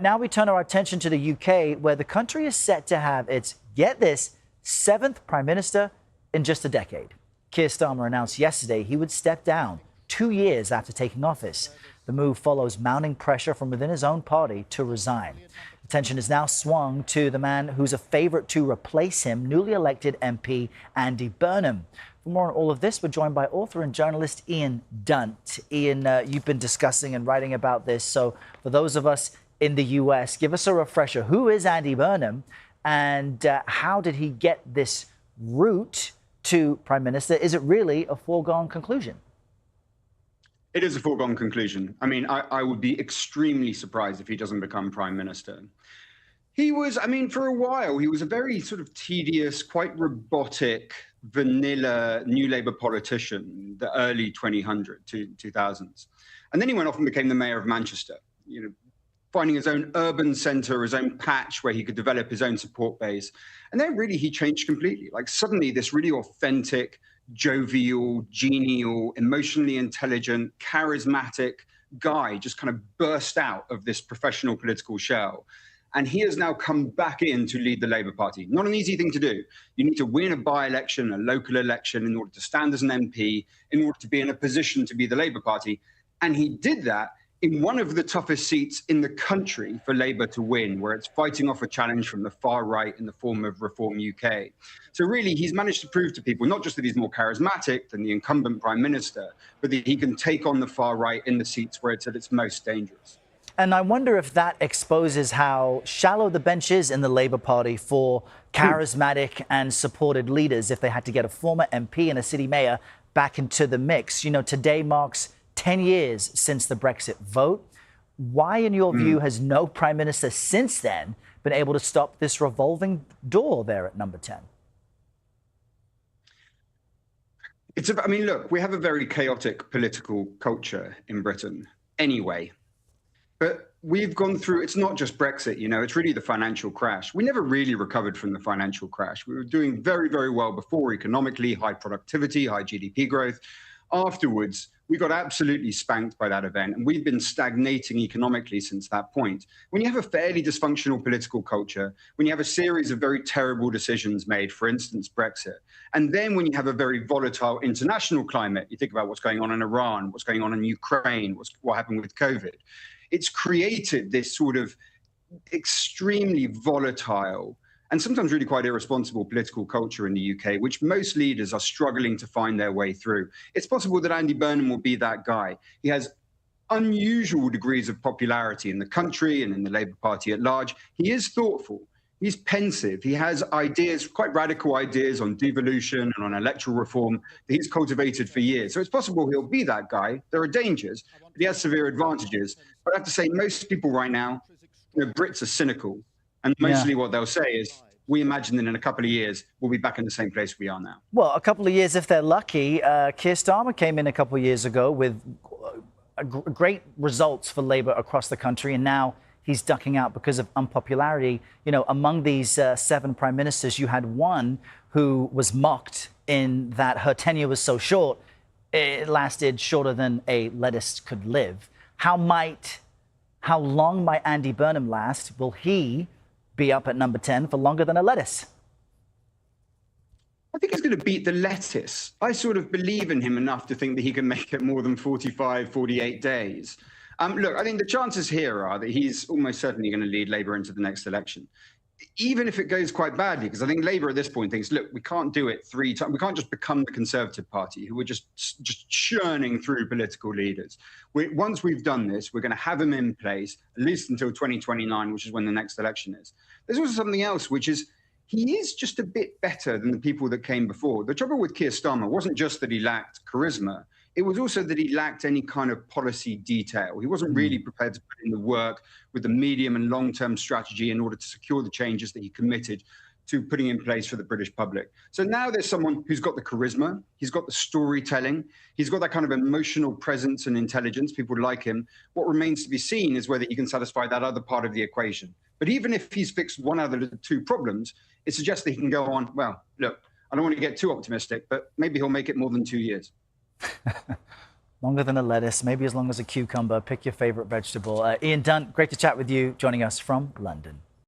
Now we turn our attention to the UK, where the country is set to have its, get this, 7th Prime Minister in just a decade. Keir Starmer announced yesterday he would step down 2 years after taking office. The move follows mounting pressure from within his own party to resign. Attention is now swung to the man who's a favourite to replace him, newly elected MP Andy Burnham. For more on all of this, we're joined by author and journalist Ian Dunt. Ian, you've been discussing and writing about this. So for those of us in the US, give us a refresher. Who is Andy Burnham, and how did he get this route to Prime Minister? Is it really a foregone conclusion? It is a foregone conclusion. I mean, I would be extremely surprised if he doesn't become Prime Minister. He was, for a while, he was a very sort of tedious, quite robotic, vanilla New Labour politician, the early 2000s. And then he went off and became the mayor of Manchester, finding his own urban centre, his own patch where he could develop his own support base. And then really he changed completely. Like suddenly this really authentic, jovial, genial, emotionally intelligent, charismatic guy just kind of burst out of this professional political shell. And he has now come back in to lead the Labour Party. Not an easy thing to do. You need to win a by-election, a local election, in order to stand as an MP, in order to be in a position to be the Labour Party. And he did that in one of the toughest seats in the country for Labour to win, where it's fighting off a challenge from the far right in the form of Reform UK. So really, he's managed to prove to people not just that he's more charismatic than the incumbent Prime Minister, but that he can take on the far right in the seats where it's at its most dangerous. And I wonder if that exposes how shallow the bench is in the Labour Party for charismatic and supported leaders if they had to get a former MP and a city mayor back into the mix. Today marks 10 years since the Brexit vote. Why, in your view, has no Prime Minister since then been able to stop this revolving door there at number 10? Look, we have a very chaotic political culture in Britain anyway. But we've gone through, it's not just Brexit, it's really the financial crash. We never really recovered from the financial crash. We were doing very, very well before economically, high productivity, high GDP growth. Afterwards, we got absolutely spanked by that event, and we've been stagnating economically since that point. When you have a fairly dysfunctional political culture, when you have a series of very terrible decisions made, for instance, Brexit, and then when you have a very volatile international climate, you think about what's going on in Iran, what's going on in Ukraine, what happened with COVID, it's created this sort of extremely volatile and sometimes really quite irresponsible political culture in the UK, which most leaders are struggling to find their way through. It's possible that Andy Burnham will be that guy. He has unusual degrees of popularity in the country and in the Labour Party at large. He is thoughtful. He's pensive. He has ideas, quite radical ideas on devolution and on electoral reform that he's cultivated for years. So it's possible he'll be that guy. There are dangers, but he has severe advantages. But I have to say, most people right now, Brits are cynical. And mostly what they'll say is, we imagine that in a couple of years, we'll be back in the same place we are now. Well, a couple of years if they're lucky. Keir Starmer came in a couple of years ago with great results for Labour across the country, and now he's ducking out because of unpopularity. Among these 7 prime ministers, you had one who was mocked in that her tenure was so short, it lasted shorter than a lettuce could live. How long might Andy Burnham last? Will he be up at number 10 for longer than a lettuce? I think he's going to beat the lettuce. I sort of believe in him enough to think that he can make it more than 45, 48 days. Look, I think the chances here are that he's almost certainly going to lead Labour into the next election, even if it goes quite badly, because I think Labour at this point thinks, look, we can't do it 3 times. We can't just become the Conservative Party, who are just churning through political leaders. Once we've done this, we're going to have him in place, at least until 2029, which is when the next election is. There's also something else, which is he is just a bit better than the people that came before. The trouble with Keir Starmer wasn't just that he lacked charisma. It was also that he lacked any kind of policy detail. He wasn't really prepared to put in the work with the medium and long-term strategy in order to secure the changes that he committed to putting in place for the British public. So now there's someone who's got the charisma, he's got the storytelling, he's got that kind of emotional presence and intelligence. People like him. What remains to be seen is whether he can satisfy that other part of the equation. But even if he's fixed one out of the 2 problems, it suggests that he can go on, well, look, I don't want to get too optimistic, but maybe he'll make it more than 2 years. Longer than a lettuce, maybe as long as a cucumber. Pick your favorite vegetable. Ian Dunt, great to chat with you, joining us from London.